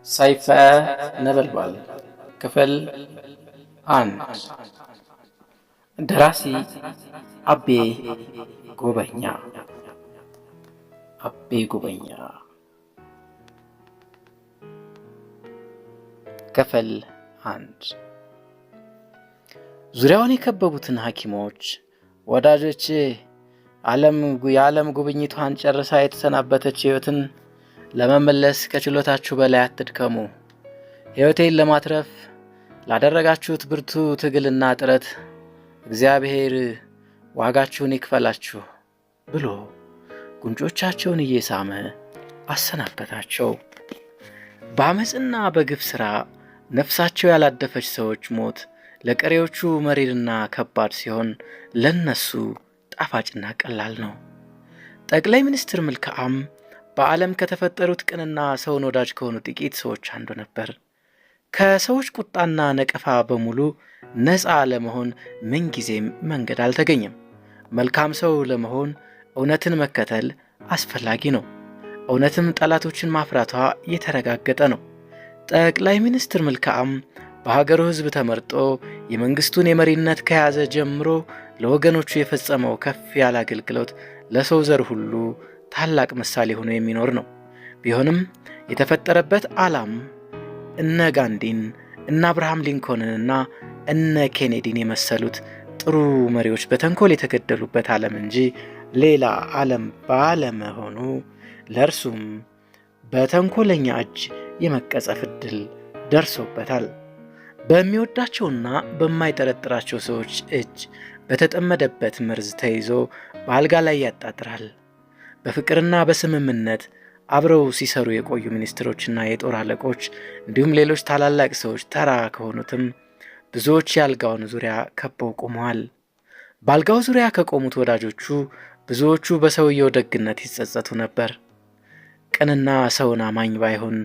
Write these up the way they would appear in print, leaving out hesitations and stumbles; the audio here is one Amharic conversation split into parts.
ሰይፈ ነበልባል ክፍል 1 ደራሲ አቤ ጎበኛ። ክፍል 1 ዙሪያውን የከበቡትን ሐኪሞች ወዳጆች የዓለም ጉብኝቷን ጨርሳ የተሰናበተች ሕይወትን ለመመለስ ከችሎታችሁ በላይ አትድከሙ። ሕይወቴን ለማትረፍ ላደረጋችሁት ብርቱ ትግልና ጥረት እግዚአብሔር ዋጋችሁን ይክፈላችሁ ብሎ ጉንጮቻቸውን እየሳመ አሰናበታቸው። በአመፅና በግፍ ሥራ ነፍሳቸው ያላደፈች ሰዎች ሞት ለቀሪዎቹ መሪርና ከባድ ሲሆን ለነሱ ጣፋጭና ቀላል ነው። ጠቅላይ ሚኒስትር መልክዓም በዓለም ከተፈጠሩት ቅንና ሰውን ወዳጅ ከሆኑ ጥቂት ሰዎች አንዱ ነበር። ከሰዎች ቁጣና ነቀፋ በሙሉ ነፃ ለመሆን ምንጊዜም መንገድ አልተገኘም። መልካም ሰው ለመሆን እውነትን መከተል አስፈላጊ ነው። እውነትም ጠላቶችን ማፍራቷ የተረጋገጠ ነው። ጠቅላይ ሚኒስትር መልክዓም በሀገሩ ሕዝብ ተመርጦ የመንግስቱን የመሪነት ከያዘ ጀምሮ ለወገኖቹ የፈጸመው ከፍ ያለ አገልግሎት ለሰው ዘር ሁሉ ታላቅ ምሳሌ ሆኖ የሚኖር ነው። ቢሆንም የተፈጠረበት ዓላም እነ ጋንዲን እነ አብርሃም ሊንኮንንና እነ ኬኔዲን የመሰሉት ጥሩ መሪዎች በተንኮል የተገደሉበት ዓለም እንጂ ሌላ ዓለም ባለመሆኑ ለእርሱም በተንኮለኛ እጅ የመቀጸፍ ዕድል ደርሶበታል። በሚወዳቸውና በማይጠረጥራቸው ሰዎች እጅ በተጠመደበት መርዝ ተይዞ በአልጋ ላይ ያጣጥራል። በፍቅርና በስምምነት አብረው ሲሰሩ የቆዩ ሚኒስትሮችና የጦር አለቆች እንዲሁም ሌሎች ታላላቅ ሰዎች ተራ ከሆኑትም ብዙዎች የአልጋውን ዙሪያ ከበው ቆመዋል። በአልጋው ዙሪያ ከቆሙት ወዳጆቹ ብዙዎቹ በሰውየው ደግነት ይጸጸቱ ነበር። ቅንና ሰውን አማኝ ባይሆን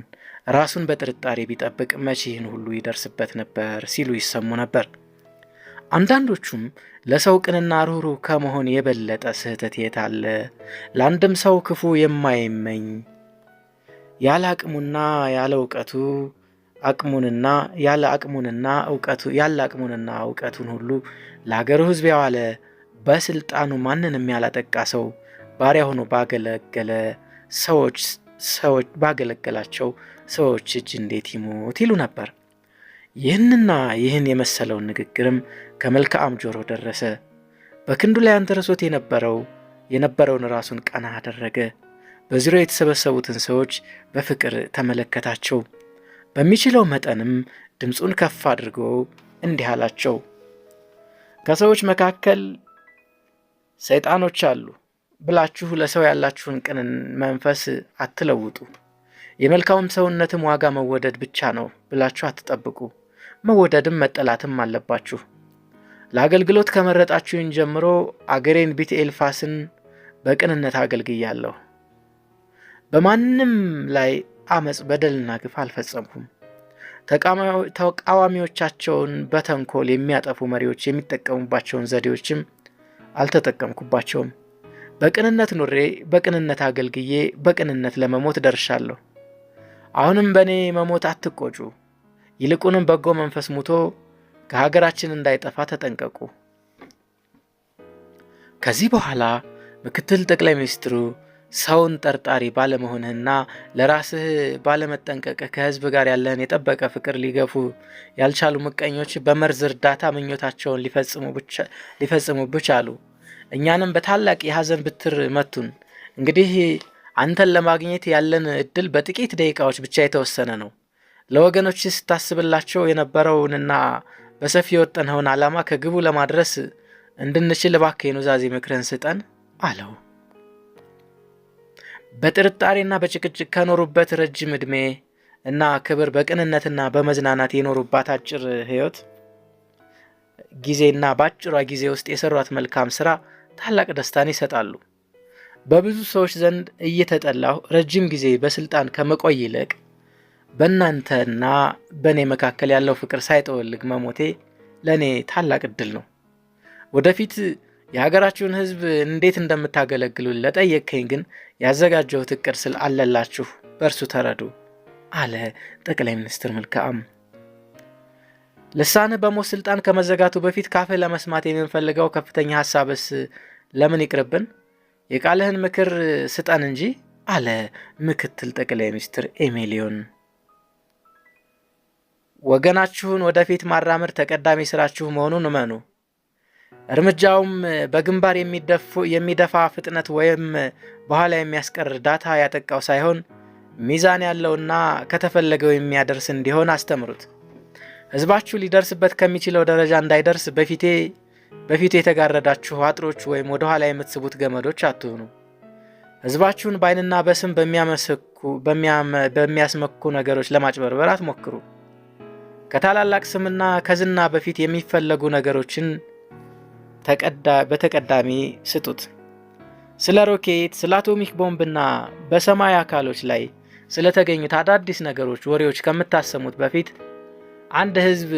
ራሱን በጥርጣሬ ቢጠብቅ መቼ ይህን ሁሉ ይደርስበት ነበር ሲሉ ይሰሙ ነበር። አንዳንዶቹም ለሰው ቅንና ሩህሩህ ከመሆን የበለጠ ስህተት የት አለ? ለአንድም ሰው ክፉ የማይመኝ ያለ አቅሙና እውቀቱን ሁሉ ለሀገሩ ሕዝብ ያዋለ በስልጣኑ ማንንም ያላጠቃ ሰው ባሪያ ሆኖ ባገለገላቸው ሰዎች እጅ እንዴት ይሞት ይሉ ነበር። ይህን የመሰለውን ንግግርም ከመልክዓም ጆሮ ደረሰ። በክንዱ ላይ አንተርሶት የነበረውን ራሱን ቀና አደረገ። በዙሪያው የተሰበሰቡትን ሰዎች በፍቅር ተመለከታቸው። በሚችለው መጠንም ድምፁን ከፍ አድርጎ እንዲህ አላቸው። ከሰዎች መካከል ሰይጣኖች አሉ ብላችሁ ለሰው ያላችሁን ቅን መንፈስ አትለውጡ። የመልካም ሰውነትም ዋጋ መወደድ ብቻ ነው ብላችሁ አትጠብቁ። መወደድም መጠላትም አለባችሁ። ለአገልግሎት ከመረጣችሁኝ ጀምሮ አገሬን ቢት ኤልፋስን በቅንነት አገልግያለሁ። በማንም ላይ አመፅ፣ በደልና ግፍ አልፈጸምኩም። ተቃዋሚዎቻቸውን በተንኮል የሚያጠፉ መሪዎች የሚጠቀሙባቸውን ዘዴዎችም አልተጠቀምኩባቸውም። በቅንነት ኑሬ በቅንነት አገልግዬ በቅንነት ለመሞት ደርሻለሁ። አሁንም በእኔ መሞት አትቆጩ። ይልቁንም በጎ መንፈስ ሙቶ ከሀገራችን እንዳይጠፋ ተጠንቀቁ። ከዚህ በኋላ ምክትል ጠቅላይ ሚኒስትሩ ሰውን ጠርጣሪ ባለመሆንህና ለራስህ ባለመጠንቀቅህ ከህዝብ ጋር ያለህን የጠበቀ ፍቅር ሊገፉ ያልቻሉ ምቀኞች በመርዝ እርዳታ ምኞታቸውን ሊፈጽሙብህ ቻሉ። እኛንም በታላቅ የሐዘን ብትር መቱን። እንግዲህ አንተን ለማግኘት ያለን እድል በጥቂት ደቂቃዎች ብቻ የተወሰነ ነው። ለወገኖች ስታስብላቸው የነበረውንና በሰፊ የወጠንኸውን ዓላማ ከግቡ ለማድረስ እንድንችል እባክህ የኑዛዜ ምክርህን ስጠን አለው። በጥርጣሬና በጭቅጭቅ ከኖሩበት ረጅም ዕድሜ እና ክብር በቅንነትና በመዝናናት የኖሩባት አጭር ሕይወት ጊዜና በአጭሯ ጊዜ ውስጥ የሰሯት መልካም ሥራ ታላቅ ደስታን ይሰጣሉ። በብዙ ሰዎች ዘንድ እየተጠላሁ ረጅም ጊዜ በስልጣን ከመቆይ ይልቅ በእናንተና በእኔ መካከል ያለው ፍቅር ሳይጠወልግ መሞቴ ለእኔ ታላቅ ዕድል ነው። ወደፊት የሀገራችሁን ሕዝብ እንዴት እንደምታገለግሉ ለጠየቅከኝ ግን ያዘጋጀሁት ዕቅድ አለላችሁ፣ በእርሱ ተረዱ አለ ጠቅላይ ሚኒስትር መልክዓም። ልሳንህ በሞት ስልጣን ከመዘጋቱ በፊት ካፍህ ለመስማት የምንፈልገው ከፍተኛ ሐሳብስ ለምን ይቅርብን? የቃልህን ምክር ስጠን እንጂ አለ ምክትል ጠቅላይ ሚኒስትር ኤሜሊዮን። ወገናችሁን ወደፊት ማራመድ ተቀዳሚ ስራችሁ መሆኑን እመኑ። እርምጃውም በግንባር የሚደፋ ፍጥነት ወይም በኋላ የሚያስቀር ዳታ ያጠቃው ሳይሆን ሚዛን ያለውና ከተፈለገው የሚያደርስ እንዲሆን አስተምሩት። ህዝባችሁ ሊደርስበት ከሚችለው ደረጃ እንዳይደርስ በፊቱ የተጋረዳችሁ አጥሮች ወይም ወደ ኋላ የምትስቡት ገመዶች አትሁኑ። ህዝባችሁን በዓይንና በስም በሚያስመኩ ነገሮች ለማጭበርበር አትሞክሩ። ከታላላቅ ስምና ከዝና በፊት የሚፈለጉ ነገሮችን በተቀዳሚ ስጡት። ስለ ሮኬት፣ ስለ አቶሚክ ቦምብና በሰማይ አካሎች ላይ ስለተገኙት አዳዲስ ነገሮች ወሬዎች ከምታሰሙት በፊት አንድ ህዝብ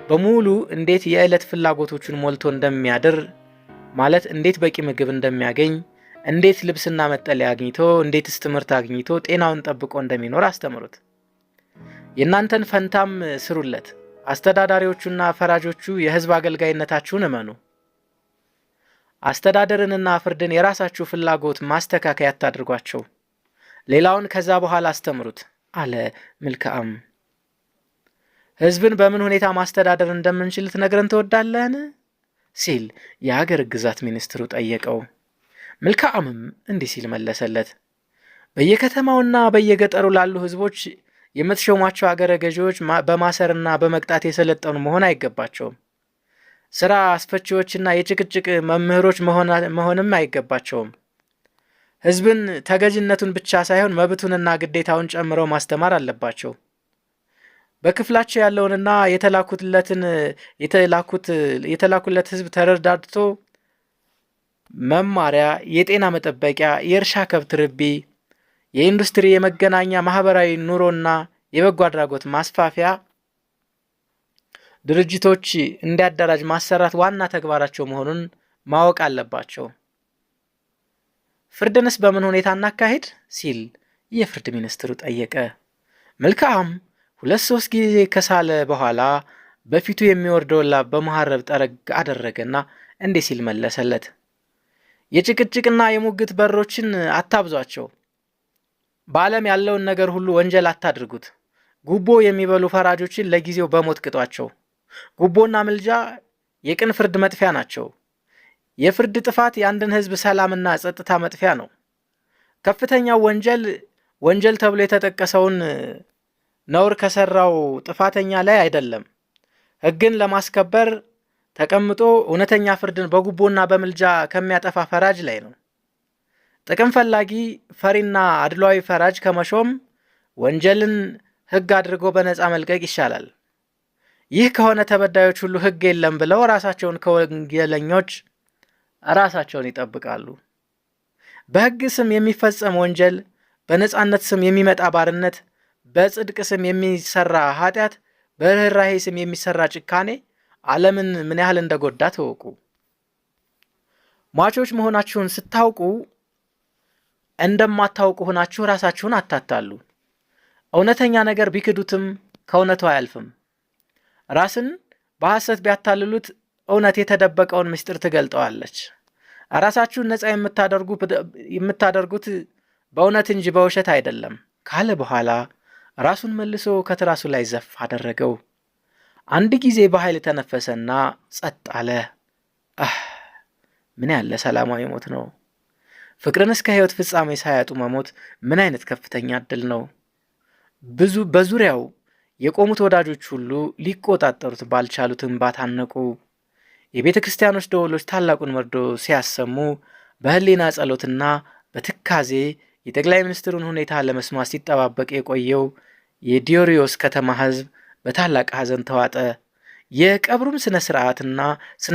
በሙሉ እንዴት የዕለት ፍላጎቶቹን ሞልቶ እንደሚያድር ማለት እንዴት በቂ ምግብ እንደሚያገኝ፣ እንዴት ልብስና መጠለያ አግኝቶ፣ እንዴትስ ትምህርት አግኝቶ ጤናውን ጠብቆ እንደሚኖር አስተምሩት። የእናንተን ፈንታም ስሩለት። አስተዳዳሪዎቹና ፈራጆቹ የህዝብ አገልጋይነታችሁን እመኑ። አስተዳደርንና ፍርድን የራሳችሁ ፍላጎት ማስተካከያ አታድርጓቸው። ሌላውን ከዛ በኋላ አስተምሩት አለ መልክዓም። ህዝብን በምን ሁኔታ ማስተዳደር እንደምንችል ትነግረን ትወዳለህን? ሲል የአገር ግዛት ሚኒስትሩ ጠየቀው። መልክዓምም እንዲህ ሲል መለሰለት። በየከተማውና በየገጠሩ ላሉ ህዝቦች የምትሾሟቸው አገረ ገዢዎች በማሰርና በመቅጣት የሰለጠኑ መሆን አይገባቸውም። ስራ አስፈቺዎችና የጭቅጭቅ መምህሮች መሆንም አይገባቸውም። ህዝብን ተገዥነቱን ብቻ ሳይሆን መብቱንና ግዴታውን ጨምረው ማስተማር አለባቸው። በክፍላቸው ያለውንና የተላኩለት ህዝብ ተረዳድቶ መማሪያ፣ የጤና መጠበቂያ፣ የእርሻ ከብት ርቢ፣ የኢንዱስትሪ፣ የመገናኛ፣ ማህበራዊ ኑሮና የበጎ አድራጎት ማስፋፊያ ድርጅቶች እንዲያደራጅ ማሰራት ዋና ተግባራቸው መሆኑን ማወቅ አለባቸው። ፍርድንስ በምን ሁኔታ እናካሄድ? ሲል የፍርድ ሚኒስትሩ ጠየቀ። መልክዓም 2-3 ጊዜ ከሳለ በኋላ በፊቱ የሚወርደውን ላብ በመሐረብ ጠረግ አደረገና እንዲህ ሲል መለሰለት። የጭቅጭቅና የሙግት በሮችን አታብዟቸው። በዓለም ያለውን ነገር ሁሉ ወንጀል አታድርጉት። ጉቦ የሚበሉ ፈራጆችን ለጊዜው በሞት ቅጧቸው። ጉቦና ምልጃ የቅን ፍርድ መጥፊያ ናቸው። የፍርድ ጥፋት የአንድን ህዝብ ሰላምና ጸጥታ መጥፊያ ነው። ከፍተኛው ወንጀል ተብሎ የተጠቀሰውን ነውር ከሰራው ጥፋተኛ ላይ አይደለም፣ ህግን ለማስከበር ተቀምጦ እውነተኛ ፍርድን በጉቦና በምልጃ ከሚያጠፋ ፈራጅ ላይ ነው። ጥቅም ፈላጊ ፈሪና አድሏዊ ፈራጅ ከመሾም ወንጀልን ህግ አድርጎ በነፃ መልቀቅ ይሻላል። ይህ ከሆነ ተበዳዮች ሁሉ ህግ የለም ብለው ራሳቸውን ከወንጀለኞች ራሳቸውን ይጠብቃሉ። በህግ ስም የሚፈጸም ወንጀል፣ በነፃነት ስም የሚመጣ ባርነት፣ በጽድቅ ስም የሚሰራ ኃጢአት፣ በርህራሄ ስም የሚሰራ ጭካኔ ዓለምን ምን ያህል እንደጎዳ ተወቁ። ሟቾች መሆናችሁን ስታውቁ እንደማታውቁ ሆናችሁ ራሳችሁን አታታሉ። እውነተኛ ነገር ቢክዱትም ከእውነቱ አያልፍም። ራስን በሐሰት ቢያታልሉት እውነት የተደበቀውን ምስጢር ትገልጠዋለች። ራሳችሁን ነፃ የምታደርጉት በእውነት እንጂ በውሸት አይደለም ካለ በኋላ ራሱን መልሶ ከትራሱ ላይ ዘፍ አደረገው። አንድ ጊዜ በኃይል ተነፈሰና ጸጥ አለ። ምን ያለ ሰላማዊ ሞት ነው! ፍቅርን እስከ ሕይወት ፍጻሜ ሳያጡ መሞት ምን አይነት ከፍተኛ ዕድል ነው! በዙሪያው የቆሙት ወዳጆች ሁሉ ሊቆጣጠሩት ባልቻሉት እንባ ታነቁ። የቤተ ክርስቲያኖች ደወሎች ታላቁን መርዶ ሲያሰሙ በህሊና ጸሎትና በትካዜ የጠቅላይ ሚኒስትሩን ሁኔታ ለመስማት ሲጠባበቅ የቆየው የዲዮሪዮስ ከተማ ህዝብ በታላቅ ሐዘን ተዋጠ። የቀብሩም ስነ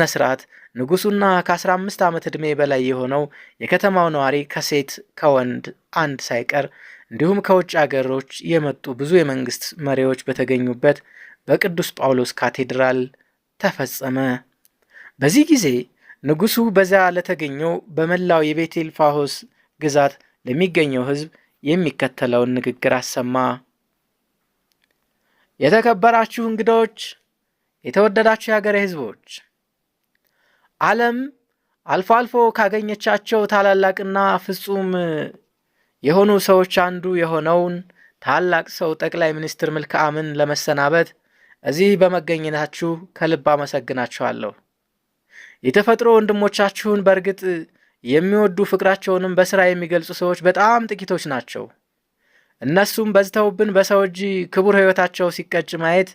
ስርዓት ንጉሱና ከ15 ዓመት ዕድሜ በላይ የሆነው የከተማው ነዋሪ ከሴት ከወንድ አንድ ሳይቀር እንዲሁም ከውጭ አገሮች የመጡ ብዙ የመንግስት መሪዎች በተገኙበት በቅዱስ ጳውሎስ ካቴድራል ተፈጸመ። በዚህ ጊዜ ንጉሱ በዚያ ለተገኘው በመላው የቤቴል ፋሆስ ግዛት ለሚገኘው ህዝብ የሚከተለውን ንግግር አሰማ። የተከበራችሁ እንግዶች፣ የተወደዳችሁ የሀገሬ ሕዝቦች፣ ዓለም አልፎ አልፎ ካገኘቻቸው ታላላቅና ፍጹም የሆኑ ሰዎች አንዱ የሆነውን ታላቅ ሰው ጠቅላይ ሚኒስትር መልክዓምን ለመሰናበት እዚህ በመገኘታችሁ ከልብ አመሰግናችኋለሁ። የተፈጥሮ ወንድሞቻችሁን በእርግጥ የሚወዱ ፍቅራቸውንም በስራ የሚገልጹ ሰዎች በጣም ጥቂቶች ናቸው። እነሱም በዝተውብን በሰው እጅ ክቡር ሕይወታቸው ሲቀጭ ማየት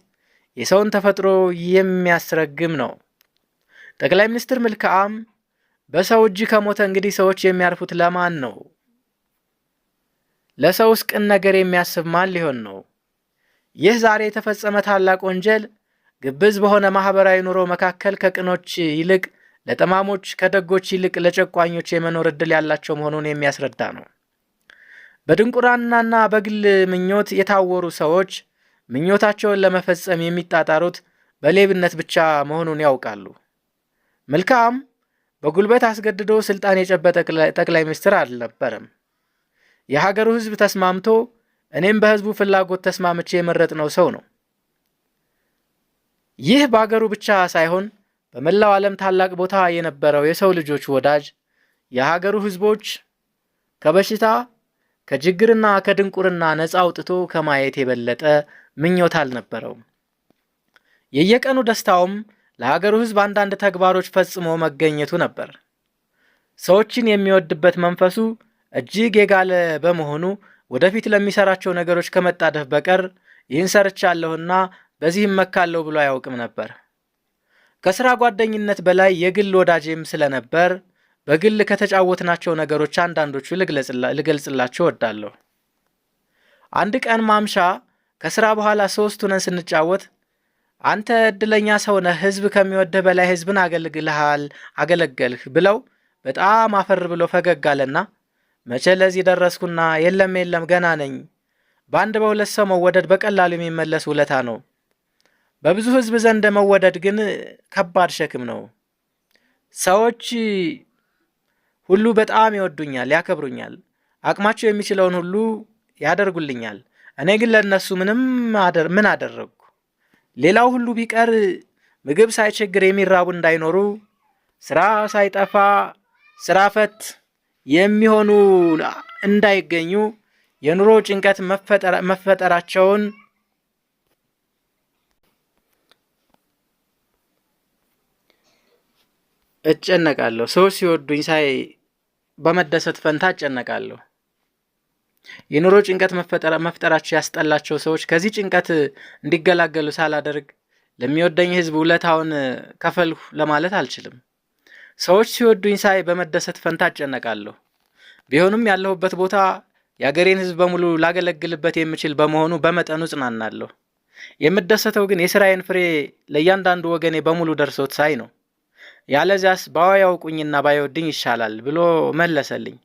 የሰውን ተፈጥሮ የሚያስረግም ነው። ጠቅላይ ሚኒስትር መልክዓም በሰው እጅ ከሞተ እንግዲህ ሰዎች የሚያርፉት ለማን ነው? ለሰውስ ቅን ነገር የሚያስብ ማን ሊሆን ነው? ይህ ዛሬ የተፈጸመ ታላቅ ወንጀል ግብዝ በሆነ ማህበራዊ ኑሮ መካከል ከቅኖች ይልቅ ለጠማሞች፣ ከደጎች ይልቅ ለጨቋኞች የመኖር ዕድል ያላቸው መሆኑን የሚያስረዳ ነው። በድንቁርናና በግል ምኞት የታወሩ ሰዎች ምኞታቸውን ለመፈጸም የሚጣጣሩት በሌብነት ብቻ መሆኑን ያውቃሉ። መልክዓም በጉልበት አስገድዶ ስልጣን የጨበጠ ጠቅላይ ሚኒስትር አልነበረም። የሀገሩ ሕዝብ ተስማምቶ እኔም በሕዝቡ ፍላጎት ተስማምቼ የመረጥነው ሰው ነው። ይህ በሀገሩ ብቻ ሳይሆን በመላው ዓለም ታላቅ ቦታ የነበረው የሰው ልጆች ወዳጅ የሀገሩ ሕዝቦች ከበሽታ ከችግርና ከድንቁርና ነፃ አውጥቶ ከማየት የበለጠ ምኞት አልነበረውም። የየቀኑ ደስታውም ለሀገሩ ሕዝብ አንዳንድ ተግባሮች ፈጽሞ መገኘቱ ነበር። ሰዎችን የሚወድበት መንፈሱ እጅግ የጋለ በመሆኑ ወደፊት ለሚሰራቸው ነገሮች ከመጣደፍ በቀር ይህን ሰርቻለሁና በዚህም መካለሁ ብሎ አያውቅም ነበር። ከስራ ጓደኝነት በላይ የግል ወዳጄም ስለነበር በግል ከተጫወትናቸው ነገሮች አንዳንዶቹ ልገልጽላችሁ እወዳለሁ። አንድ ቀን ማምሻ ከስራ በኋላ 3 ሆነን ስንጫወት አንተ እድለኛ ሰው ነህ፣ ህዝብ ከሚወድህ በላይ ህዝብን አገለገልህ ብለው በጣም አፈር ብሎ ፈገግ አለና መቼ ለዚህ ደረስኩና የለም ገና ነኝ። በአንድ በሁለት ሰው መወደድ በቀላሉ የሚመለስ ውለታ ነው። በብዙ ህዝብ ዘንድ መወደድ ግን ከባድ ሸክም ነው። ሰዎች ሁሉ በጣም ይወዱኛል፣ ያከብሩኛል፣ አቅማቸው የሚችለውን ሁሉ ያደርጉልኛል። እኔ ግን ለነሱ ምን አደረግኩ? ሌላው ሁሉ ቢቀር ምግብ ሳይቸግር የሚራቡ እንዳይኖሩ፣ ስራ ሳይጠፋ ስራ ፈት የሚሆኑ እንዳይገኙ፣ የኑሮ ጭንቀት መፈጠራቸውን እጨነቃለሁ። ሰዎች ሲወዱኝ ሳይ በመደሰት ፈንታ እጨነቃለሁ። የኑሮ ጭንቀት መፍጠራቸው ያስጠላቸው ሰዎች ከዚህ ጭንቀት እንዲገላገሉ ሳላደርግ ለሚወደኝ ህዝብ ውለታውን ከፈልሁ ለማለት አልችልም። ሰዎች ሲወዱኝ ሳይ በመደሰት ፈንታ እጨነቃለሁ። ቢሆንም ያለሁበት ቦታ የአገሬን ህዝብ በሙሉ ላገለግልበት የምችል በመሆኑ በመጠኑ እጽናናለሁ። የምደሰተው ግን የስራዬን ፍሬ ለእያንዳንዱ ወገኔ በሙሉ ደርሶት ሳይ ነው። ያለዚያስ ባያውቁኝና ባይወድኝ ይሻላል ብሎ መለሰልኝ።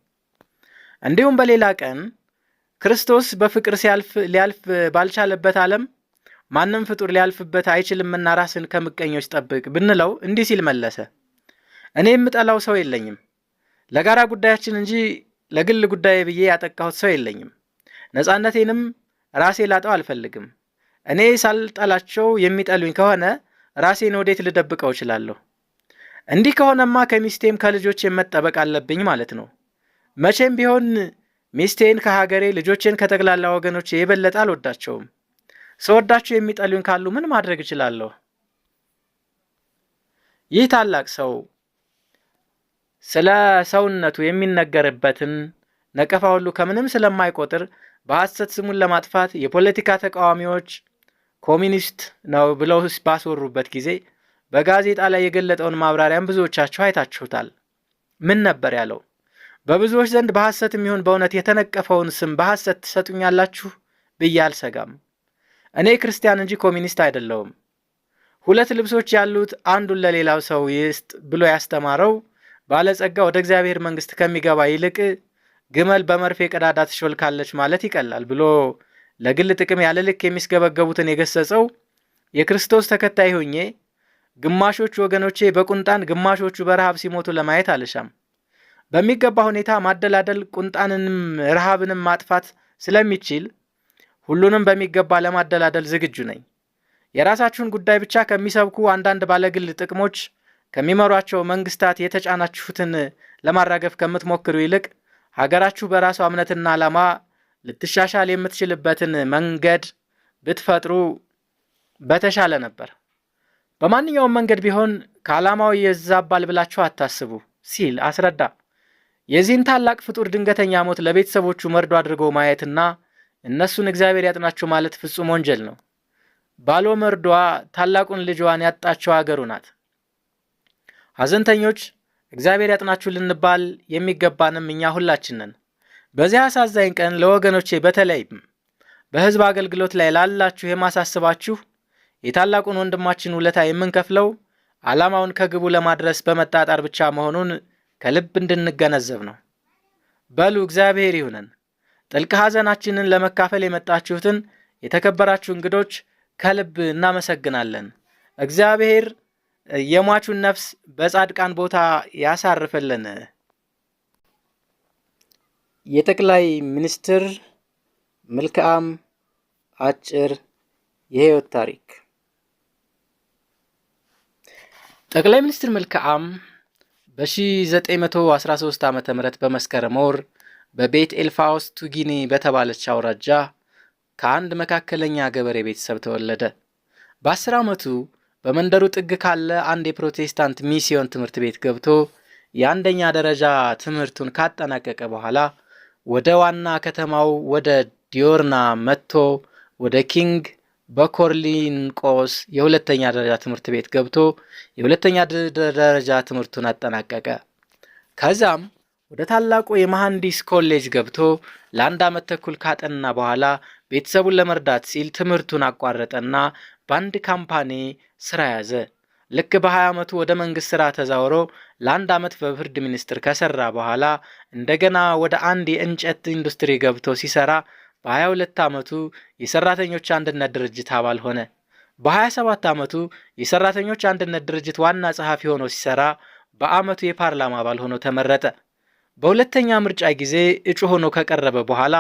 እንዲሁም በሌላ ቀን ክርስቶስ በፍቅር ሊያልፍ ባልቻለበት ዓለም ማንም ፍጡር ሊያልፍበት አይችልምና ራስን ከምቀኞች ጠብቅ ብንለው እንዲህ ሲል መለሰ። እኔ የምጠላው ሰው የለኝም፣ ለጋራ ጉዳያችን እንጂ ለግል ጉዳይ ብዬ ያጠቃሁት ሰው የለኝም። ነፃነቴንም ራሴ ላጣው አልፈልግም። እኔ ሳልጠላቸው የሚጠሉኝ ከሆነ ራሴን ወዴት ልደብቀው እችላለሁ? እንዲህ ከሆነማ ከሚስቴም ከልጆቼ መጠበቅ አለብኝ ማለት ነው። መቼም ቢሆን ሚስቴን ከሀገሬ፣ ልጆቼን ከጠቅላላ ወገኖቼ የበለጠ አልወዳቸውም። ስወዳቸው የሚጠሉኝ ካሉ ምን ማድረግ እችላለሁ? ይህ ታላቅ ሰው ስለ ሰውነቱ የሚነገርበትን ነቀፋ ሁሉ ከምንም ስለማይቆጥር በሐሰት ስሙን ለማጥፋት የፖለቲካ ተቃዋሚዎች ኮሚኒስት ነው ብለው ባስወሩበት ጊዜ በጋዜጣ ላይ የገለጠውን ማብራሪያም ብዙዎቻችሁ አይታችሁታል። ምን ነበር ያለው? በብዙዎች ዘንድ በሐሰት የሚሆን በእውነት የተነቀፈውን ስም በሐሰት ትሰጡኛላችሁ ብዬ አልሰጋም። እኔ ክርስቲያን እንጂ ኮሚኒስት አይደለሁም። 2 ልብሶች ያሉት አንዱን ለሌላው ሰው ይስጥ ብሎ ያስተማረው ባለጸጋ ወደ እግዚአብሔር መንግስት ከሚገባ ይልቅ ግመል በመርፌ ቀዳዳ ትሾልካለች ማለት ይቀላል ብሎ ለግል ጥቅም ያለ ልክ የሚስገበገቡትን የገሰጸው የክርስቶስ ተከታይ ሆኜ ግማሾቹ ወገኖቼ በቁንጣን ግማሾቹ በረሃብ ሲሞቱ ለማየት አልሻም። በሚገባ ሁኔታ ማደላደል ቁንጣንንም ረሃብንም ማጥፋት ስለሚችል ሁሉንም በሚገባ ለማደላደል ዝግጁ ነኝ። የራሳችሁን ጉዳይ ብቻ ከሚሰብኩ አንዳንድ ባለግል ጥቅሞች ከሚመሯቸው መንግስታት የተጫናችሁትን ለማራገፍ ከምትሞክሩ ይልቅ ሀገራችሁ በራሷ እምነትና ዓላማ ልትሻሻል የምትችልበትን መንገድ ብትፈጥሩ በተሻለ ነበር። በማንኛውም መንገድ ቢሆን ከዓላማው ይዛባል ብላችሁ አታስቡ ሲል አስረዳ። የዚህን ታላቅ ፍጡር ድንገተኛ ሞት ለቤተሰቦቹ መርዶ አድርጎ ማየትና እነሱን እግዚአብሔር ያጥናችሁ ማለት ፍጹም ወንጀል ነው። ባሎ መርዷ ታላቁን ልጇን ያጣቸው አገሩ ናት። ሐዘንተኞች እግዚአብሔር ያጥናችሁ ልንባል የሚገባንም እኛ ሁላችን ነን። በዚህ አሳዛኝ ቀን ለወገኖቼ በተለይም በሕዝብ አገልግሎት ላይ ላላችሁ የማሳስባችሁ የታላቁን ወንድማችን ውለታ የምንከፍለው ዓላማውን ከግቡ ለማድረስ በመጣጣር ብቻ መሆኑን ከልብ እንድንገነዘብ ነው። በሉ እግዚአብሔር ይሁነን። ጥልቅ ሐዘናችንን ለመካፈል የመጣችሁትን የተከበራችሁ እንግዶች ከልብ እናመሰግናለን። እግዚአብሔር የሟቹን ነፍስ በጻድቃን ቦታ ያሳርፈልን። የጠቅላይ ሚኒስትር መልክዓም አጭር የህይወት ታሪክ። ጠቅላይ ሚኒስትር መልክዓም በ1913 ዓ.ም በመስከረም ወር በቤት ኤልፋውስ ቱጊኒ በተባለች አውራጃ ከአንድ መካከለኛ ገበሬ ቤተሰብ ተወለደ። በ10 ዓመቱ በመንደሩ ጥግ ካለ አንድ የፕሮቴስታንት ሚስዮን ትምህርት ቤት ገብቶ የአንደኛ ደረጃ ትምህርቱን ካጠናቀቀ በኋላ ወደ ዋና ከተማው ወደ ዲዮርና መጥቶ ወደ ኪንግ በኮርሊንቆስ የሁለተኛ ደረጃ ትምህርት ቤት ገብቶ የሁለተኛ ደረጃ ትምህርቱን አጠናቀቀ። ከዛም ወደ ታላቁ የመሐንዲስ ኮሌጅ ገብቶ ለ1 ዓመት ተኩል ካጠና በኋላ ቤተሰቡን ለመርዳት ሲል ትምህርቱን አቋረጠና በአንድ ካምፓኒ ስራ ያዘ። ልክ በ20 ዓመቱ ወደ መንግስት ስራ ተዛውሮ ለ1 ዓመት በፍርድ ሚኒስቴር ከሰራ በኋላ እንደገና ወደ አንድ የእንጨት ኢንዱስትሪ ገብቶ ሲሰራ በ22 ዓመቱ የሰራተኞች አንድነት ድርጅት አባል ሆነ። በ27 ዓመቱ የሰራተኞች አንድነት ድርጅት ዋና ጸሐፊ ሆኖ ሲሰራ በአመቱ የፓርላማ አባል ሆኖ ተመረጠ። በሁለተኛ ምርጫ ጊዜ እጩ ሆኖ ከቀረበ በኋላ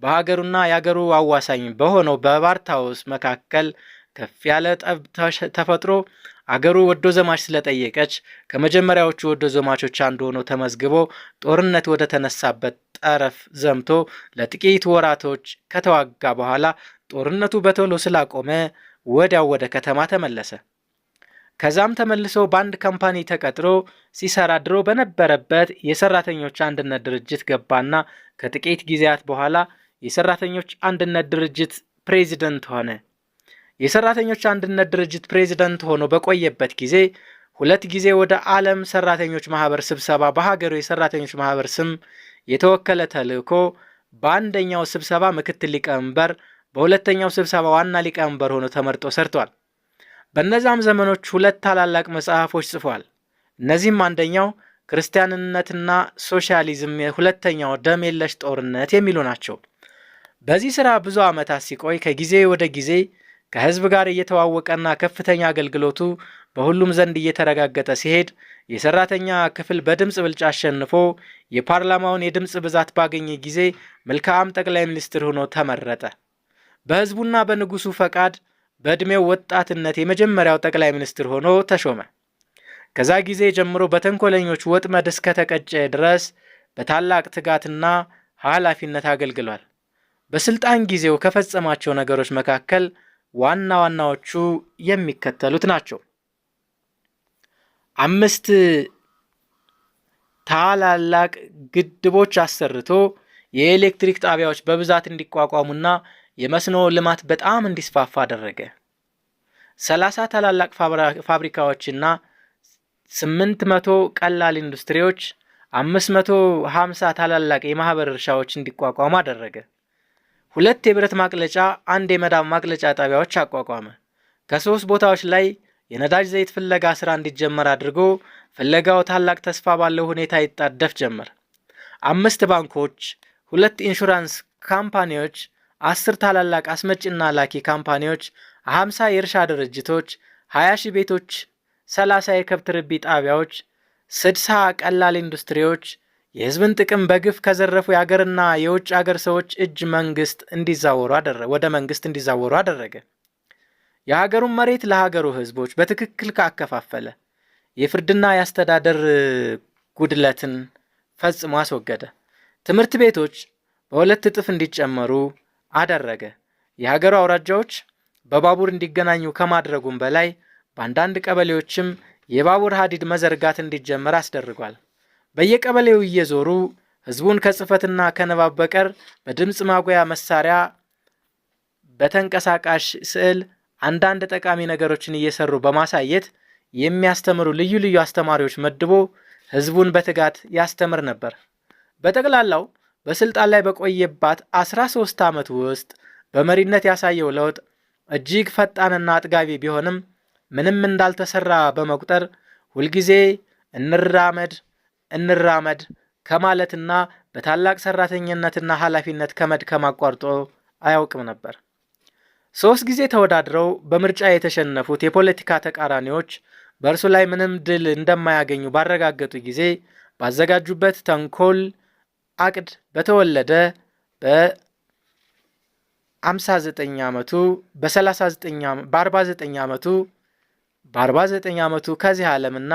በሀገሩና የሀገሩ አዋሳኝ በሆነው በባርታውስ መካከል ከፍ ያለ ጠብ ተፈጥሮ አገሩ ወዶ ዘማች ስለጠየቀች ከመጀመሪያዎቹ ወዶ ዘማቾች አንዱ ሆኖ ተመዝግቦ ጦርነት ወደ ተነሳበት ጠረፍ ዘምቶ ለጥቂት ወራቶች ከተዋጋ በኋላ ጦርነቱ በቶሎ ስላቆመ ወዲያው ወደ ከተማ ተመለሰ። ከዛም ተመልሶ በአንድ ካምፓኒ ተቀጥሮ ሲሰራ ድሮ በነበረበት የሰራተኞች አንድነት ድርጅት ገባና ከጥቂት ጊዜያት በኋላ የሰራተኞች አንድነት ድርጅት ፕሬዚደንት ሆነ። የሰራተኞች አንድነት ድርጅት ፕሬዚደንት ሆኖ በቆየበት ጊዜ 2 ጊዜ ወደ ዓለም ሰራተኞች ማህበር ስብሰባ በሀገሩ የሰራተኞች ማህበር ስም የተወከለ ተልእኮ በአንደኛው ስብሰባ ምክትል ሊቀመንበር፣ በሁለተኛው ስብሰባ ዋና ሊቀመንበር ሆኖ ተመርጦ ሰርቷል። በእነዛም ዘመኖች 2 ታላላቅ መጽሐፎች ጽፏል። እነዚህም አንደኛው ክርስቲያንነትና ሶሻሊዝም፣ ሁለተኛው ደም የለሽ ጦርነት የሚሉ ናቸው። በዚህ ስራ ብዙ ዓመታት ሲቆይ ከጊዜ ወደ ጊዜ ከህዝብ ጋር እየተዋወቀና ከፍተኛ አገልግሎቱ በሁሉም ዘንድ እየተረጋገጠ ሲሄድ የሰራተኛ ክፍል በድምፅ ብልጫ አሸንፎ የፓርላማውን የድምፅ ብዛት ባገኘ ጊዜ መልክዓም ጠቅላይ ሚኒስትር ሆኖ ተመረጠ። በህዝቡና በንጉሱ ፈቃድ በዕድሜው ወጣትነት የመጀመሪያው ጠቅላይ ሚኒስትር ሆኖ ተሾመ። ከዛ ጊዜ ጀምሮ በተንኮለኞች ወጥመድ እስከተቀጨ ድረስ በታላቅ ትጋትና ኃላፊነት አገልግሏል። በስልጣን ጊዜው ከፈጸማቸው ነገሮች መካከል ዋና ዋናዎቹ የሚከተሉት ናቸው። 5 ታላላቅ ግድቦች አሰርቶ የኤሌክትሪክ ጣቢያዎች በብዛት እንዲቋቋሙና የመስኖ ልማት በጣም እንዲስፋፋ አደረገ። 30 ታላላቅ ፋብሪካዎችና 800 ቀላል ኢንዱስትሪዎች፣ 550 ታላላቅ የማህበር እርሻዎች እንዲቋቋሙ አደረገ። 2 የብረት ማቅለጫ፣ 1 የመዳብ ማቅለጫ ጣቢያዎች አቋቋመ። ከ3 ቦታዎች ላይ የነዳጅ ዘይት ፍለጋ ስራ እንዲጀመር አድርጎ ፍለጋው ታላቅ ተስፋ ባለው ሁኔታ ይጣደፍ ጀመር። 5 ባንኮች፣ 2 ኢንሹራንስ ካምፓኒዎች፣ 10 ታላላቅ አስመጭና ላኪ ካምፓኒዎች፣ 50 የእርሻ ድርጅቶች፣ 20 ሺህ ቤቶች፣ 30 የከብት ርቢ ጣቢያዎች፣ 60 ቀላል ኢንዱስትሪዎች፣ የህዝብን ጥቅም በግፍ ከዘረፉ የአገርና የውጭ አገር ሰዎች እጅ ወደ መንግስት እንዲዛወሩ አደረገ። የሀገሩን መሬት ለሀገሩ ህዝቦች በትክክል ካከፋፈለ የፍርድና የአስተዳደር ጉድለትን ፈጽሞ አስወገደ። ትምህርት ቤቶች በሁለት እጥፍ እንዲጨመሩ አደረገ። የሀገሩ አውራጃዎች በባቡር እንዲገናኙ ከማድረጉም በላይ በአንዳንድ ቀበሌዎችም የባቡር ሀዲድ መዘርጋት እንዲጀመር አስደርጓል። በየቀበሌው እየዞሩ ህዝቡን ከጽህፈትና ከንባብ በቀር በድምፅ ማጉያ መሳሪያ፣ በተንቀሳቃሽ ስዕል አንዳንድ ጠቃሚ ነገሮችን እየሰሩ በማሳየት የሚያስተምሩ ልዩ ልዩ አስተማሪዎች መድቦ ህዝቡን በትጋት ያስተምር ነበር። በጠቅላላው በስልጣን ላይ በቆየባት 13 ዓመት ውስጥ በመሪነት ያሳየው ለውጥ እጅግ ፈጣንና አጥጋቢ ቢሆንም ምንም እንዳልተሰራ በመቁጠር ሁልጊዜ እንራመድ ከማለትና በታላቅ ሰራተኝነትና ኃላፊነት ከመድከም አቋርጦ አያውቅም ነበር። 3 ጊዜ ተወዳድረው በምርጫ የተሸነፉት የፖለቲካ ተቃራኒዎች በእርሱ ላይ ምንም ድል እንደማያገኙ ባረጋገጡ ጊዜ ባዘጋጁበት ተንኮል አቅድ በተወለደ በ59 ዓመቱ ከዚህ ዓለምና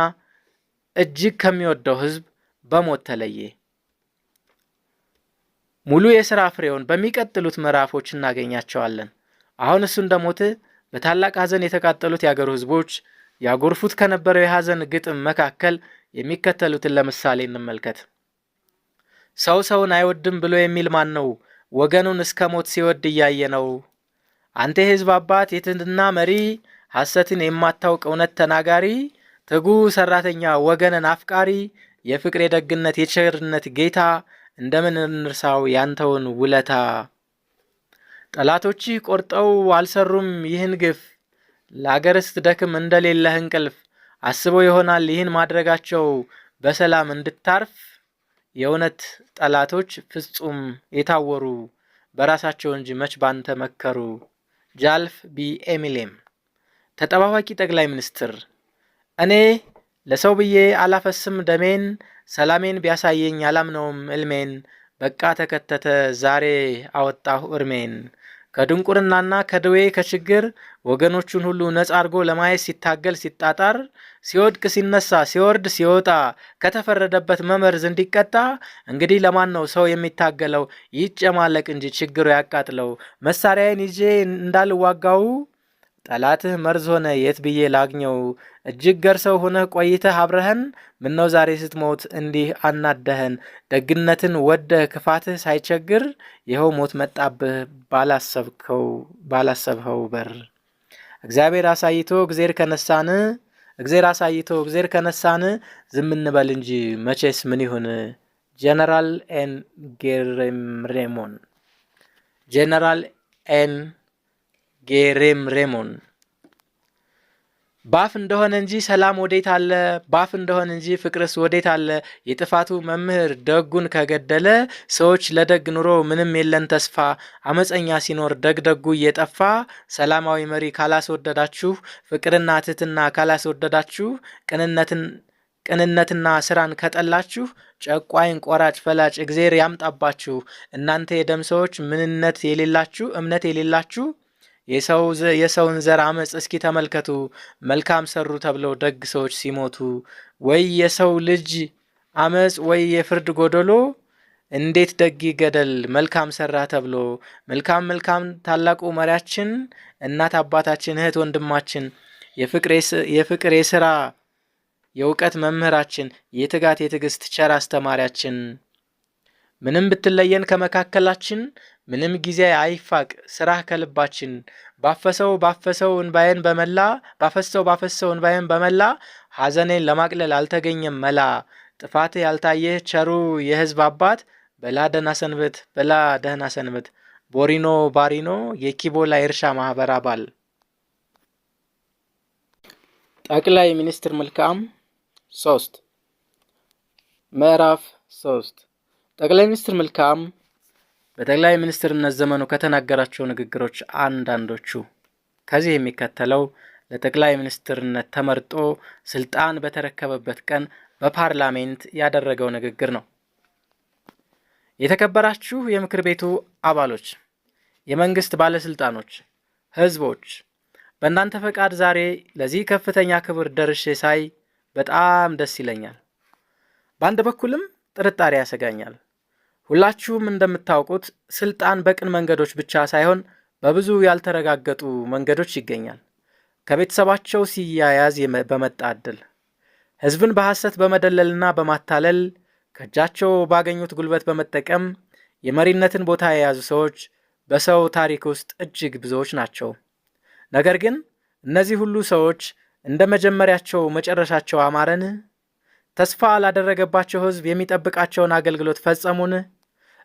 እጅግ ከሚወደው ህዝብ በሞት ተለየ። ሙሉ የሥራ ፍሬውን በሚቀጥሉት ምዕራፎች እናገኛቸዋለን። አሁን እሱ እንደሞተ በታላቅ ሐዘን የተቃጠሉት የአገሩ ህዝቦች ያጎርፉት ከነበረው የሐዘን ግጥም መካከል የሚከተሉትን ለምሳሌ እንመልከት። ሰው ሰውን አይወድም ብሎ የሚል ማን ነው? ወገኑን እስከ ሞት ሲወድ እያየ ነው። አንተ የህዝብ አባት፣ የትህትና መሪ፣ ሐሰትን የማታውቅ እውነት ተናጋሪ፣ ትጉ ሰራተኛ፣ ወገንን አፍቃሪ፣ የፍቅር የደግነት የቸርነት ጌታ፣ እንደምን እንርሳው ያንተውን ውለታ። ጠላቶችህ ቆርጠው አልሰሩም ይህን ግፍ፣ ለአገርህ ስትደክም እንደሌለህ እንቅልፍ፣ አስበው ይሆናል ይህን ማድረጋቸው በሰላም እንድታርፍ። የእውነት ጠላቶች ፍጹም የታወሩ በራሳቸው እንጂ መች ባንተ መከሩ። ጃልፍ ቢ ኤሚሌም። ተጠባባቂ ጠቅላይ ሚኒስትር። እኔ ለሰው ብዬ አላፈስም ደሜን፣ ሰላሜን ቢያሳየኝ አላምነውም እልሜን፣ በቃ ተከተተ ዛሬ አወጣሁ እርሜን። ከድንቁርናና ከደዌ ከችግር ወገኖቹን ሁሉ ነጻ አድርጎ ለማየት ሲታገል ሲጣጣር፣ ሲወድቅ ሲነሳ ሲወርድ ሲወጣ ከተፈረደበት መመርዝ እንዲቀጣ፣ እንግዲህ ለማን ነው ሰው የሚታገለው? ይጨማለቅ እንጂ ችግሩ ያቃጥለው። መሳሪያዬን ይዤ እንዳልዋጋው ጠላትህ መርዝ ሆነ የት ብዬ ላግኘው? እጅግ ገርሰው ሆነህ ቆይተህ አብረህን፣ ምነው ዛሬ ስትሞት እንዲህ አናደህን? ደግነትን ወደህ ክፋትህ ሳይቸግር ይኸው ሞት መጣብህ ባላሰብኸው በር። እግዚአብሔር አሳይቶ እግዜር ከነሳን ዝም እንበል እንጂ መቼስ ምን ይሁን። ጀነራል ኤን ጌሬምሬሞን። ባፍ እንደሆነ እንጂ ሰላም ወዴት አለ? ባፍ እንደሆነ እንጂ ፍቅርስ ወዴት አለ? የጥፋቱ መምህር ደጉን ከገደለ፣ ሰዎች ለደግ ኑሮ ምንም የለን ተስፋ። አመፀኛ ሲኖር ደጉ እየጠፋ፣ ሰላማዊ መሪ ካላስወደዳችሁ፣ ፍቅርና ትህትና ካላስወደዳችሁ፣ ቅንነትና ስራን ከጠላችሁ፣ ጨቋኝ ቆራጭ ፈላጭ እግዜር ያምጣባችሁ። እናንተ የደም ሰዎች እምነት የሌላችሁ የሰውን ዘር አመፅ እስኪ ተመልከቱ። መልካም ሰሩ ተብለው ደግ ሰዎች ሲሞቱ፣ ወይ የሰው ልጅ አመፅ ወይ የፍርድ ጎደሎ፣ እንዴት ደግ ገደል መልካም ሰራ ተብሎ። መልካም ታላቁ መሪያችን፣ እናት አባታችን፣ እህት ወንድማችን፣ የፍቅር የስራ የእውቀት መምህራችን፣ የትጋት የትዕግስት ቸር አስተማሪያችን፣ ምንም ብትለየን ከመካከላችን፣ ምንም ጊዜ አይፋቅ ስራህ ከልባችን። ባፈሰው እንባዬን በመላ፣ ሐዘኔን ለማቅለል አልተገኘም መላ። ጥፋትህ ያልታየህ ቸሩ የህዝብ አባት፣ በላ ደህና ሰንበት። ቦሪኖ ባሪኖ፣ የኪቦላ የእርሻ ማህበር አባል። ጠቅላይ ሚኒስትር መልካም 3 ምዕራፍ 3 ጠቅላይ ሚኒስትር መልካም በጠቅላይ ሚኒስትርነት ዘመኑ ከተናገራቸው ንግግሮች አንዳንዶቹ። ከዚህ የሚከተለው ለጠቅላይ ሚኒስትርነት ተመርጦ ስልጣን በተረከበበት ቀን በፓርላሜንት ያደረገው ንግግር ነው። የተከበራችሁ የምክር ቤቱ አባሎች፣ የመንግስት ባለስልጣኖች፣ ህዝቦች፣ በእናንተ ፈቃድ ዛሬ ለዚህ ከፍተኛ ክብር ደርሼ ሳይ በጣም ደስ ይለኛል። በአንድ በኩልም ጥርጣሬ ያሰጋኛል። ሁላችሁም እንደምታውቁት ስልጣን በቅን መንገዶች ብቻ ሳይሆን በብዙ ያልተረጋገጡ መንገዶች ይገኛል። ከቤተሰባቸው ሲያያዝ በመጣ ዕድል፣ ሕዝብን በሐሰት በመደለልና በማታለል ከእጃቸው ባገኙት ጉልበት በመጠቀም የመሪነትን ቦታ የያዙ ሰዎች በሰው ታሪክ ውስጥ እጅግ ብዙዎች ናቸው። ነገር ግን እነዚህ ሁሉ ሰዎች እንደ መጀመሪያቸው መጨረሻቸው አማረን? ተስፋ ላደረገባቸው ሕዝብ የሚጠብቃቸውን አገልግሎት ፈጸሙን?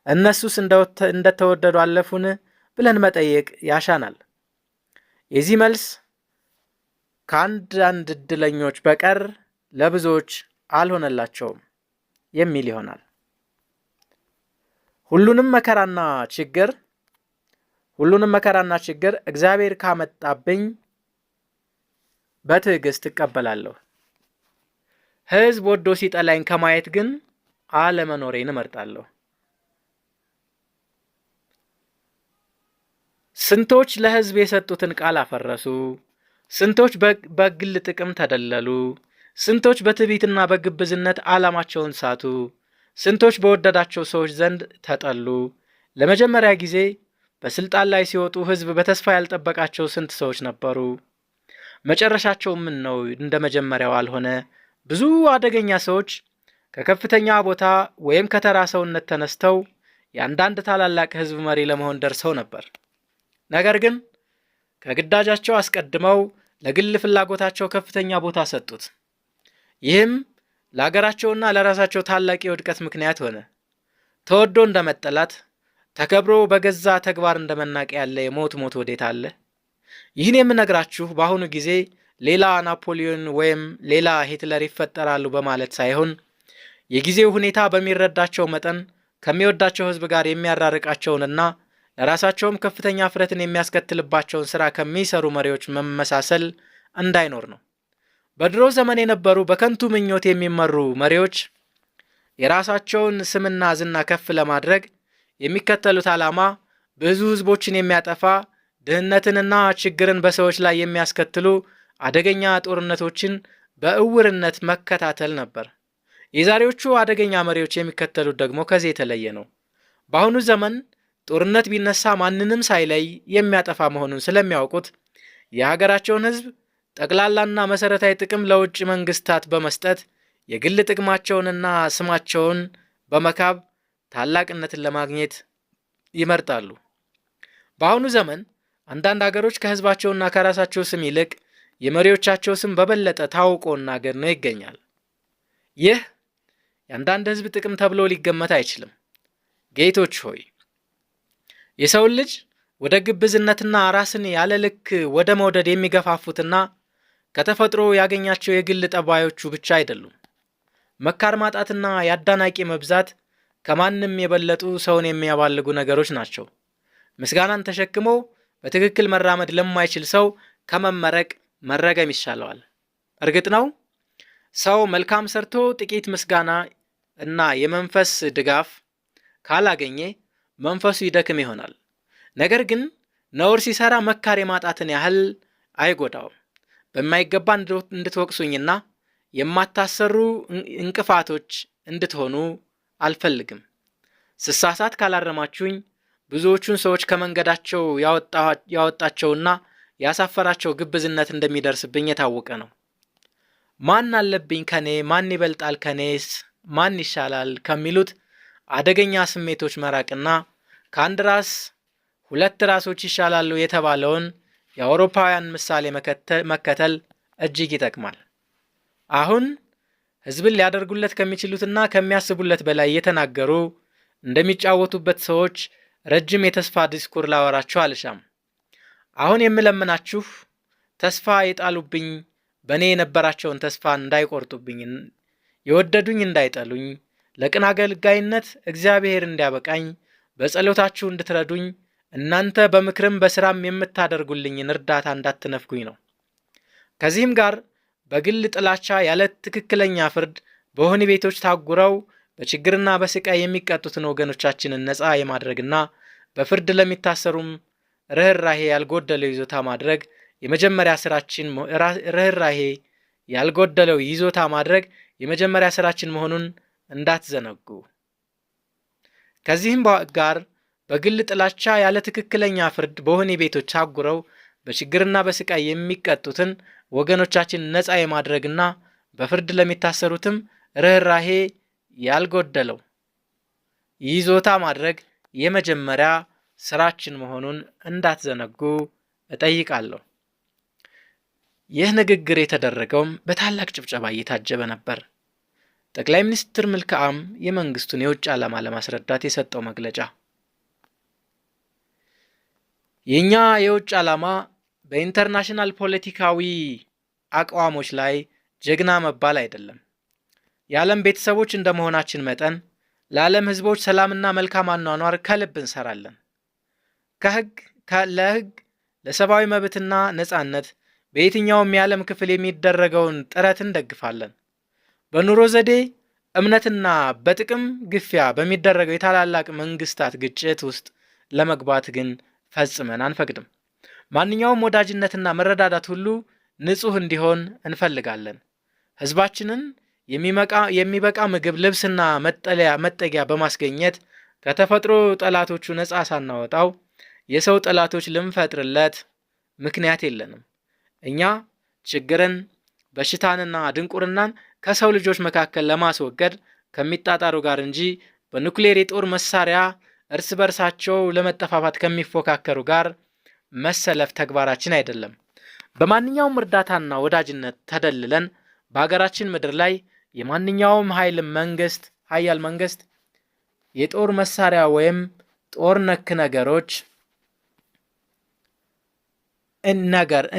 እነሱስ እንደተወደዱ አለፉን? ብለን መጠየቅ ያሻናል። የዚህ መልስ ከአንዳንድ ዕድለኞች በቀር ለብዙዎች አልሆነላቸውም የሚል ይሆናል። ሁሉንም መከራና ችግር እግዚአብሔር ካመጣብኝ በትዕግስት እቀበላለሁ። ሕዝብ ወዶ ሲጠላኝ ከማየት ግን አለመኖሬን እመርጣለሁ። ስንቶች ለሕዝብ የሰጡትን ቃል አፈረሱ። ስንቶች በግል ጥቅም ተደለሉ። ስንቶች በትዕቢትና በግብዝነት ዓላማቸውን ሳቱ። ስንቶች በወደዳቸው ሰዎች ዘንድ ተጠሉ። ለመጀመሪያ ጊዜ በስልጣን ላይ ሲወጡ ሕዝብ በተስፋ ያልጠበቃቸው ስንት ሰዎች ነበሩ። መጨረሻቸው ምን ነው? እንደ መጀመሪያው አልሆነ። ብዙ አደገኛ ሰዎች ከከፍተኛ ቦታ ወይም ከተራ ሰውነት ተነስተው የአንዳንድ ታላላቅ ሕዝብ መሪ ለመሆን ደርሰው ነበር። ነገር ግን ከግዳጃቸው አስቀድመው ለግል ፍላጎታቸው ከፍተኛ ቦታ ሰጡት። ይህም ለሀገራቸውና ለራሳቸው ታላቅ የውድቀት ምክንያት ሆነ። ተወዶ እንደመጠላት፣ ተከብሮ በገዛ ተግባር እንደመናቅ ያለ የሞት ወዴት አለ? ይህን የምነግራችሁ በአሁኑ ጊዜ ሌላ ናፖሊዮን ወይም ሌላ ሂትለር ይፈጠራሉ በማለት ሳይሆን የጊዜው ሁኔታ በሚረዳቸው መጠን ከሚወዳቸው ሕዝብ ጋር የሚያራርቃቸውንና ለራሳቸውም ከፍተኛ ፍረትን የሚያስከትልባቸውን ሥራ ከሚሰሩ መሪዎች መመሳሰል እንዳይኖር ነው። በድሮ ዘመን የነበሩ በከንቱ ምኞት የሚመሩ መሪዎች የራሳቸውን ስምና ዝና ከፍ ለማድረግ የሚከተሉት ዓላማ ብዙ ሕዝቦችን የሚያጠፋ ድህነትንና ችግርን በሰዎች ላይ የሚያስከትሉ አደገኛ ጦርነቶችን በእውርነት መከታተል ነበር። የዛሬዎቹ አደገኛ መሪዎች የሚከተሉት ደግሞ ከዚህ የተለየ ነው። በአሁኑ ዘመን ጦርነት ቢነሳ ማንንም ሳይለይ የሚያጠፋ መሆኑን ስለሚያውቁት የሀገራቸውን ሕዝብ ጠቅላላና መሰረታዊ ጥቅም ለውጭ መንግስታት በመስጠት የግል ጥቅማቸውንና ስማቸውን በመካብ ታላቅነትን ለማግኘት ይመርጣሉ። በአሁኑ ዘመን አንዳንድ ሀገሮች ከሕዝባቸውና ከራሳቸው ስም ይልቅ የመሪዎቻቸው ስም በበለጠ ታውቆና ገኖ ይገኛል። ይህ የአንዳንድ ሕዝብ ጥቅም ተብሎ ሊገመት አይችልም። ጌቶች ሆይ የሰውን ልጅ ወደ ግብዝነትና ራስን ያለ ልክ ወደ መውደድ የሚገፋፉትና ከተፈጥሮ ያገኛቸው የግል ጠባዮቹ ብቻ አይደሉም። መካር ማጣትና የአዳናቂ መብዛት ከማንም የበለጡ ሰውን የሚያባልጉ ነገሮች ናቸው። ምስጋናን ተሸክሞ በትክክል መራመድ ለማይችል ሰው ከመመረቅ መረገም ይሻለዋል። እርግጥ ነው ሰው መልካም ሰርቶ ጥቂት ምስጋና እና የመንፈስ ድጋፍ ካላገኘ መንፈሱ ይደክም ይሆናል። ነገር ግን ነውር ሲሰራ መካር የማጣትን ያህል አይጎዳውም። በማይገባ እንድትወቅሱኝና የማታሰሩ እንቅፋቶች እንድትሆኑ አልፈልግም። ስሳሳት ካላረማችሁኝ ብዙዎቹን ሰዎች ከመንገዳቸው ያወጣቸውና ያሳፈራቸው ግብዝነት እንደሚደርስብኝ የታወቀ ነው። ማን አለብኝ ከኔ፣ ማን ይበልጣል ከኔስ፣ ማን ይሻላል ከሚሉት አደገኛ ስሜቶች መራቅና ከአንድ ራስ ሁለት ራሶች ይሻላሉ የተባለውን የአውሮፓውያን ምሳሌ መከተል እጅግ ይጠቅማል። አሁን ሕዝብን ሊያደርጉለት ከሚችሉትና ከሚያስቡለት በላይ እየተናገሩ እንደሚጫወቱበት ሰዎች ረጅም የተስፋ ዲስኩር ላወራችሁ አልሻም። አሁን የምለምናችሁ ተስፋ የጣሉብኝ በእኔ የነበራቸውን ተስፋ እንዳይቆርጡብኝ፣ የወደዱኝ እንዳይጠሉኝ፣ ለቅን አገልጋይነት እግዚአብሔር እንዲያበቃኝ በጸሎታችሁ እንድትረዱኝ፣ እናንተ በምክርም በስራም የምታደርጉልኝን እርዳታ እንዳትነፍጉኝ ነው። ከዚህም ጋር በግል ጥላቻ ያለ ትክክለኛ ፍርድ በወህኒ ቤቶች ታጉረው በችግርና በስቃይ የሚቀጡትን ወገኖቻችንን ነፃ የማድረግና በፍርድ ለሚታሰሩም ርኅራሄ ያልጎደለው ይዞታ ማድረግ የመጀመሪያ ስራችን ርህራሄ ያልጎደለው ይዞታ ማድረግ የመጀመሪያ ስራችን መሆኑን እንዳትዘነጉ። ከዚህም ጋር በግል ጥላቻ ያለ ትክክለኛ ፍርድ በወህኒ ቤቶች አጉረው በችግርና በስቃይ የሚቀጡትን ወገኖቻችን ነፃ የማድረግና በፍርድ ለሚታሰሩትም ርህራሄ ያልጎደለው ይዞታ ማድረግ የመጀመሪያ ስራችን መሆኑን እንዳትዘነጉ እጠይቃለሁ። ይህ ንግግር የተደረገውም በታላቅ ጭብጨባ እየታጀበ ነበር። ጠቅላይ ሚኒስትር መልክዓም የመንግስቱን የውጭ ዓላማ ለማስረዳት የሰጠው መግለጫ የኛ የውጭ ዓላማ በኢንተርናሽናል ፖለቲካዊ አቋሞች ላይ ጀግና መባል አይደለም። የዓለም ቤተሰቦች እንደመሆናችን መጠን ለዓለም ህዝቦች ሰላምና መልካም አኗኗር ከልብ እንሰራለን። ለህግ፣ ለሰብአዊ መብትና ነጻነት በየትኛውም የዓለም ክፍል የሚደረገውን ጥረት እንደግፋለን። በኑሮ ዘዴ፣ እምነትና በጥቅም ግፊያ በሚደረገው የታላላቅ መንግስታት ግጭት ውስጥ ለመግባት ግን ፈጽመን አንፈቅድም። ማንኛውም ወዳጅነትና መረዳዳት ሁሉ ንጹህ እንዲሆን እንፈልጋለን። ህዝባችንን የሚበቃ ምግብ፣ ልብስና መጠጊያ በማስገኘት ከተፈጥሮ ጠላቶቹ ነፃ ሳናወጣው የሰው ጠላቶች ልንፈጥርለት ምክንያት የለንም። እኛ ችግርን፣ በሽታንና ድንቁርናን ከሰው ልጆች መካከል ለማስወገድ ከሚጣጣሩ ጋር እንጂ በኑክሌር የጦር መሳሪያ እርስ በርሳቸው ለመጠፋፋት ከሚፎካከሩ ጋር መሰለፍ ተግባራችን አይደለም። በማንኛውም እርዳታና ወዳጅነት ተደልለን በሀገራችን ምድር ላይ የማንኛውም ኃያል መንግስት የጦር መሳሪያ ወይም ጦር ነክ ነገሮች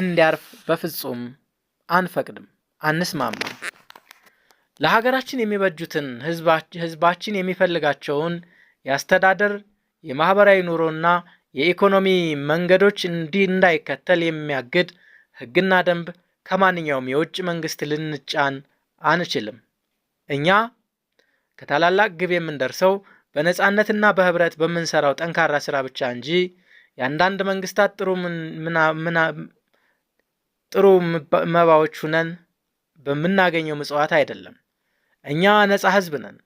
እንዲያርፍ በፍጹም አንፈቅድም፣ አንስማማም። ለሀገራችን የሚበጁትን ህዝባችን የሚፈልጋቸውን የአስተዳደር፣ የማህበራዊ ኑሮና የኢኮኖሚ መንገዶች እንዳይከተል የሚያግድ ህግና ደንብ ከማንኛውም የውጭ መንግስት ልንጫን አንችልም። እኛ ከታላላቅ ግብ የምንደርሰው በነጻነትና በህብረት በምንሰራው ጠንካራ ስራ ብቻ እንጂ የአንዳንድ መንግስታት ጥሩ መባዎች ሁነን በምናገኘው ምጽዋት አይደለም። እኛ ነጻ ህዝብ ነን።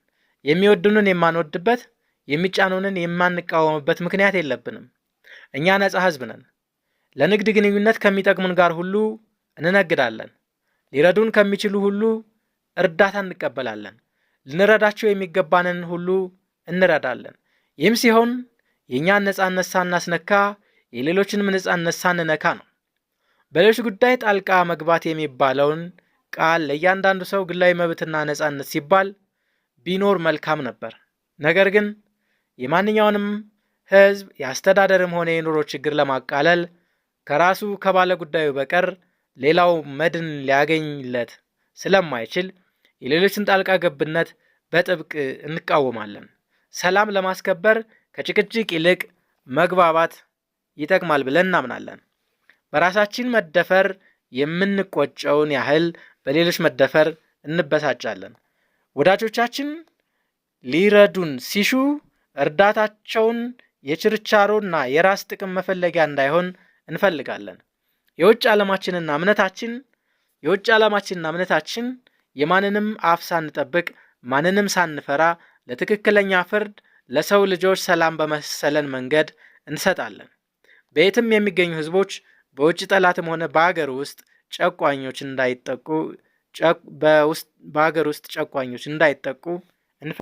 የሚወዱንን የማንወድበት፣ የሚጫኑንን የማንቃወምበት ምክንያት የለብንም። እኛ ነጻ ህዝብ ነን። ለንግድ ግንኙነት ከሚጠቅሙን ጋር ሁሉ እንነግዳለን። ሊረዱን ከሚችሉ ሁሉ እርዳታ እንቀበላለን። ልንረዳቸው የሚገባንን ሁሉ እንረዳለን። ይህም ሲሆን የእኛን ነጻነት ሳናስነካ የሌሎችንም ነጻነት ሳንነካ ነው። በሌሎች ጉዳይ ጣልቃ መግባት የሚባለውን ቃል ለእያንዳንዱ ሰው ግላዊ መብትና ነጻነት ሲባል ቢኖር መልካም ነበር። ነገር ግን የማንኛውንም ህዝብ የአስተዳደርም ሆነ የኑሮ ችግር ለማቃለል ከራሱ ከባለ ጉዳዩ በቀር ሌላው መድን ሊያገኝለት ስለማይችል የሌሎችን ጣልቃ ገብነት በጥብቅ እንቃወማለን። ሰላም ለማስከበር ከጭቅጭቅ ይልቅ መግባባት ይጠቅማል ብለን እናምናለን። በራሳችን መደፈር የምንቆጨውን ያህል በሌሎች መደፈር እንበሳጫለን። ወዳጆቻችን ሊረዱን ሲሹ እርዳታቸውን የችርቻሮና የራስ ጥቅም መፈለጊያ እንዳይሆን እንፈልጋለን። የውጭ ዓላማችንና እምነታችን የማንንም አፍ ሳንጠብቅ ማንንም ሳንፈራ ለትክክለኛ ፍርድ ለሰው ልጆች ሰላም በመሰለን መንገድ እንሰጣለን። በየትም የሚገኙ ህዝቦች በውጭ ጠላትም ሆነ በሀገር ውስጥ ጨቋኞች እንዳይጠቁ